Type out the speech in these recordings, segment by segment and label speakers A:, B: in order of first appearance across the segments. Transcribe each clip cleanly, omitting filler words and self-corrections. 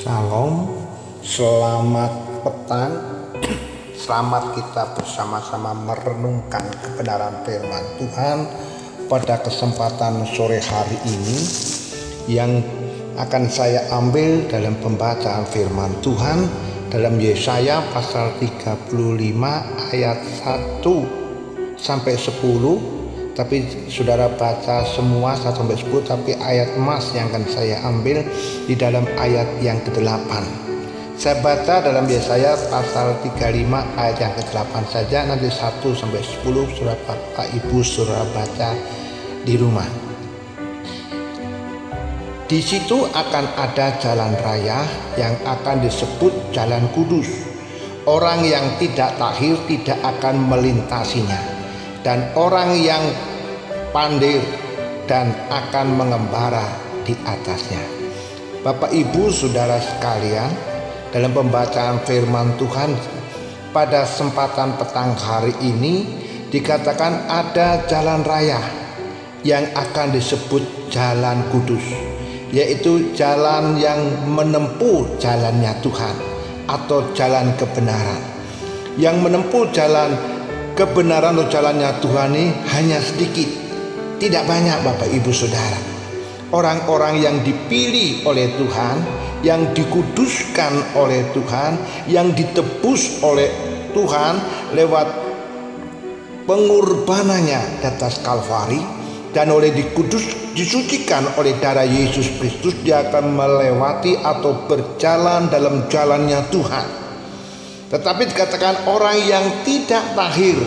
A: Salam, selamat petang. Selamat kita bersama-sama merenungkan kebenaran firman Tuhan pada kesempatan sore hari ini, yang akan saya ambil dalam pembacaan firman Tuhan dalam Yesaya pasal 35 ayat 1 sampai 10. Tapi saudara baca semua 1 sampai 10, tapi ayat emas yang akan saya ambil di dalam ayat yang ke-8. Saya baca dalam Yesaya pasal 35 ayat yang ke-8 saja, nanti 1 sampai 10 saudara Bapak Ibu saudara baca di rumah. Di situ akan ada jalan raya yang akan disebut Jalan Kudus. Orang yang tidak tahir tidak akan melintasinya, dan orang yang pandir dan akan mengembara di atasnya. Bapak Ibu saudara sekalian, dalam pembacaan firman Tuhan pada kesempatan petang hari ini dikatakan ada jalan raya yang akan disebut Jalan Kudus, yaitu jalan yang menempuh jalannya Tuhan atau jalan kebenaran. Yang menempuh jalan kebenaran atau jalannya Tuhan ini hanya sedikit, tidak banyak Bapak Ibu Saudara. Orang-orang yang dipilih oleh Tuhan, yang dikuduskan oleh Tuhan, yang ditebus oleh Tuhan lewat pengorbanannya di atas Kalvari, dan oleh disucikan oleh darah Yesus Kristus, dia akan melewati atau berjalan dalam jalannya Tuhan. Tetapi dikatakan orang yang tidak tahir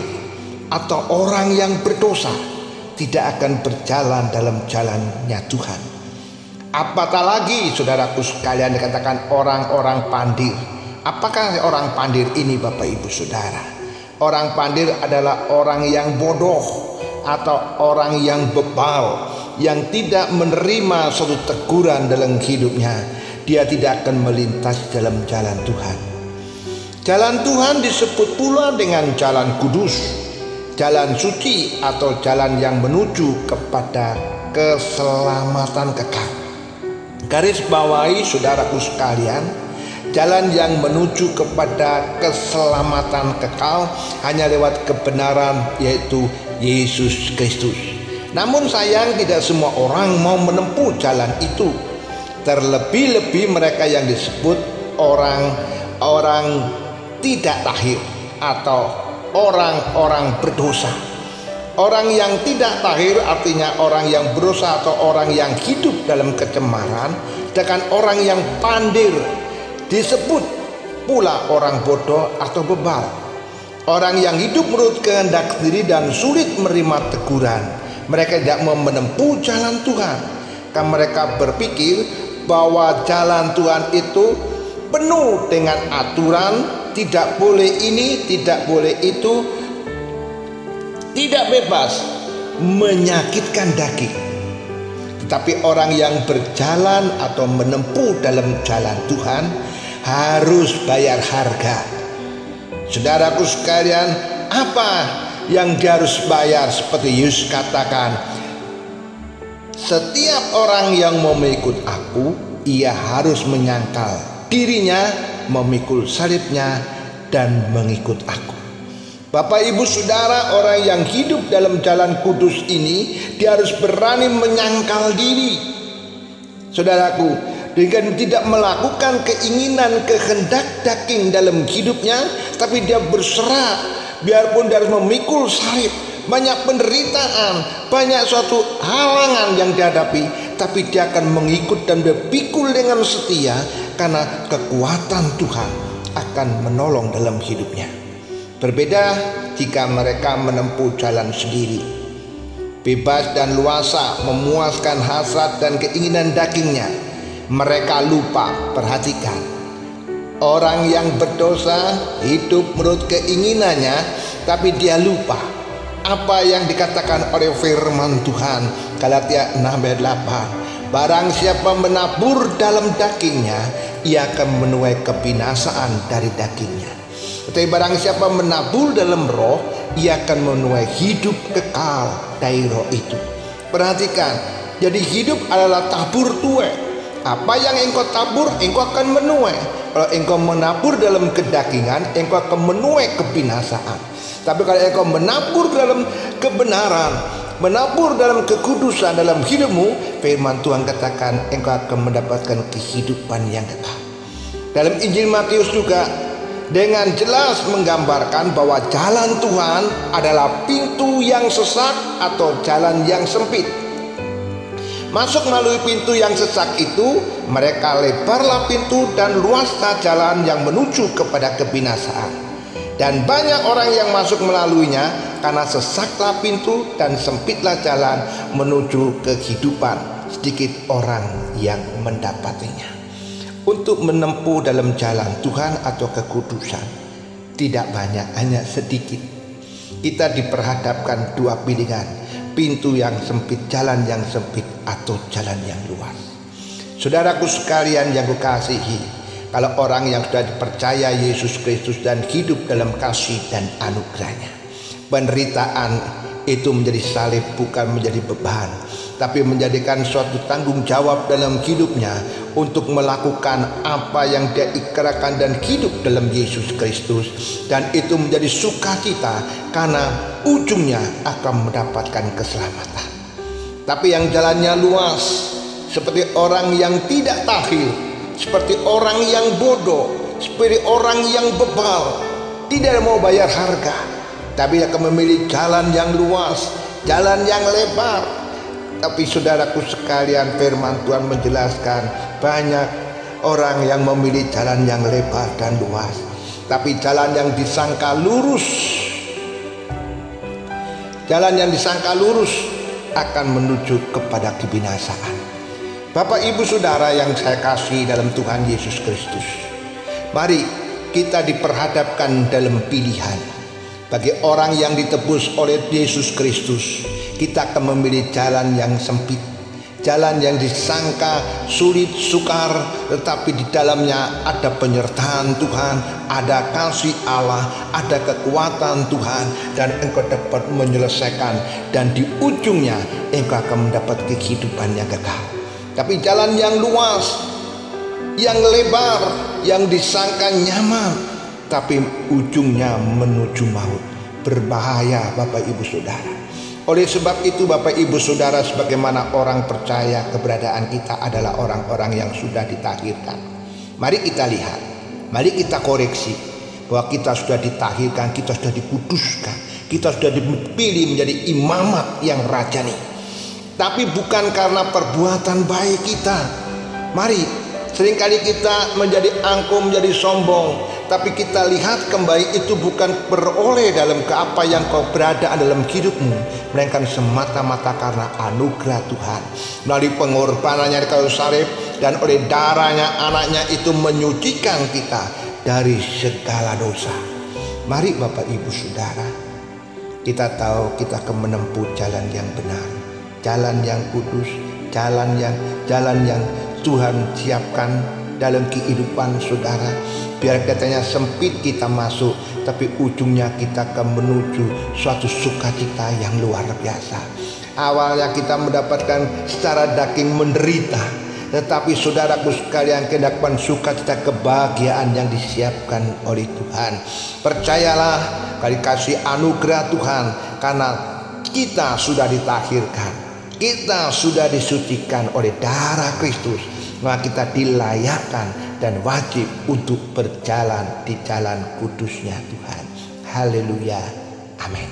A: atau orang yang berdosa tidak akan berjalan dalam jalannya Tuhan. Apatah lagi saudaraku sekalian dikatakan orang-orang pandir. Apakah orang pandir ini Bapak Ibu Saudara? Orang pandir adalah orang yang bodoh atau orang yang bebal, yang tidak menerima suatu teguran dalam hidupnya. Dia tidak akan melintas dalam jalan Tuhan. Jalan Tuhan disebut pula dengan Jalan Kudus, jalan suci atau jalan yang menuju kepada keselamatan kekal. Garis bawahi saudaraku sekalian, jalan yang menuju kepada keselamatan kekal hanya lewat kebenaran, yaitu Yesus Kristus. Namun sayang, tidak semua orang mau menempuh jalan itu. Terlebih-lebih mereka yang disebut orang-orang tidak tahir atau orang-orang berdosa. Orang yang tidak tahir artinya orang yang berdosa atau orang yang hidup dalam kecemaran. Sedangkan orang yang pandir disebut pula orang bodoh atau bebal. Orang yang hidup menurut kehendak sendiri dan sulit menerima teguran. Mereka tidak mau menempuh jalan Tuhan, karena mereka berpikir bahwa jalan Tuhan itu penuh dengan aturan. Tidak boleh ini, tidak boleh itu, tidak bebas, menyakitkan daging. Tetapi orang yang berjalan atau menempuh dalam jalan Tuhan harus bayar harga. Saudaraku sekalian, apa yang dia harus bayar? Seperti Yesus katakan, setiap orang yang mau mengikut aku, ia harus menyangkal dirinya, memikul salibnya, dan mengikut aku. Bapak Ibu Saudara, orang yang hidup dalam jalan kudus ini, dia harus berani menyangkal diri. Saudaraku, dengan tidak melakukan keinginan kehendak daging dalam hidupnya, tapi dia berserah, biarpun dia harus memikul salib, banyak penderitaan, banyak suatu halangan yang dihadapi, tapi dia akan mengikut dan berpikul dengan setia, karena kekuatan Tuhan akan menolong dalam hidupnya. Berbeda jika mereka menempuh jalan sendiri, bebas dan luasa memuaskan hasrat dan keinginan dagingnya. Mereka lupa, perhatikan, orang yang berdosa hidup menurut keinginannya, tapi dia lupa apa yang dikatakan oleh firman Tuhan, Galatia 6:8. Barang siapa menabur dalam dagingnya, ia akan menuai kebinasaan dari dagingnya. Tetapi barang siapa menabur dalam roh, ia akan menuai hidup kekal dari roh itu. Perhatikan, jadi hidup adalah tabur tuai. Apa yang engkau tabur, engkau akan menuai. Kalau engkau menabur dalam kedagingan, engkau akan menuai kebinasaan. Tapi kalau engkau menabur dalam kebenaran, menabur dalam kekudusan dalam hidupmu, firman Tuhan katakan engkau akan mendapatkan kehidupan yang kekal. Dalam Injil Matius juga dengan jelas menggambarkan bahwa jalan Tuhan adalah pintu yang sesak atau jalan yang sempit. Masuk melalui pintu yang sesak itu, mereka lebarlah pintu dan luaslah jalan yang menuju kepada kebinasaan. Dan banyak orang yang masuk melaluinya karena sesaklah pintu dan sempitlah jalan menuju kehidupan. Sedikit orang yang mendapatinya. Untuk menempuh dalam jalan Tuhan atau kekudusan, tidak banyak, hanya sedikit. Kita diperhadapkan dua pilihan. Pintu yang sempit, jalan yang sempit, atau jalan yang luas. Saudaraku sekalian yang kukasihi, kalau orang yang sudah dipercaya Yesus Kristus dan hidup dalam kasih dan anugerahnya, penderitaan itu menjadi salib bukan menjadi beban, tapi menjadikan suatu tanggung jawab dalam hidupnya untuk melakukan apa yang dia ikrarkan dan hidup dalam Yesus Kristus. Dan itu menjadi sukacita karena ujungnya akan mendapatkan keselamatan. Tapi yang jalannya luas, seperti orang yang tidak takhir, seperti orang yang bodoh, seperti orang yang bebal, tidak mau bayar harga, tapi akan memilih jalan yang luas, jalan yang lebar. Tapi saudaraku sekalian, firman Tuhan menjelaskan banyak orang yang memilih jalan yang lebar dan luas, tapi jalan yang disangka lurus, jalan yang disangka lurus akan menuju kepada kebinasaan. Bapak ibu saudara yang saya kasih dalam Tuhan Yesus Kristus, mari kita diperhadapkan dalam pilihan. Bagi orang yang ditebus oleh Yesus Kristus, kita akan memilih jalan yang sempit, jalan yang disangka sulit, sukar, tetapi di dalamnya ada penyertaan Tuhan, ada kasih Allah, ada kekuatan Tuhan, dan engkau dapat menyelesaikan, dan di ujungnya engkau akan mendapat kehidupan yang kekal. Tapi jalan yang luas, yang lebar, yang disangka nyaman, tapi ujungnya menuju maut, berbahaya Bapak Ibu Saudara. Oleh sebab itu Bapak Ibu Saudara, sebagaimana orang percaya keberadaan kita adalah orang-orang yang sudah ditahirkan, mari kita lihat, mari kita koreksi bahwa kita sudah ditahirkan, kita sudah dikuduskan, kita sudah dipilih menjadi imamat yang rajani. Tapi bukan karena perbuatan baik kita. Mari, seringkali kita menjadi angkuh, menjadi sombong. Tapi kita lihat kembali, itu bukan beroleh dalam apa yang kau berada dalam hidupmu, melainkan semata-mata karena anugerah Tuhan melalui pengorbanannya di kayu salib, dan oleh darahnya anaknya itu menyucikan kita dari segala dosa. Mari Bapak Ibu Saudara, kita tahu kita akan menempuh jalan yang benar, jalan yang kudus, jalan yang Tuhan siapkan dalam kehidupan saudara. Biar katanya sempit kita masuk, tapi ujungnya kita akan menuju suatu sukacita yang luar biasa. Awalnya kita mendapatkan secara daging menderita, tetapi saudaraku sekalian, kedapan sukacita kebahagiaan yang disiapkan oleh Tuhan. Percayalah, kali kasih anugerah Tuhan, karena kita sudah ditahirkan, kita sudah disucikan oleh darah Kristus, maka kita dilayakkan dan wajib untuk berjalan di jalan kudusnya Tuhan. Haleluya, amin.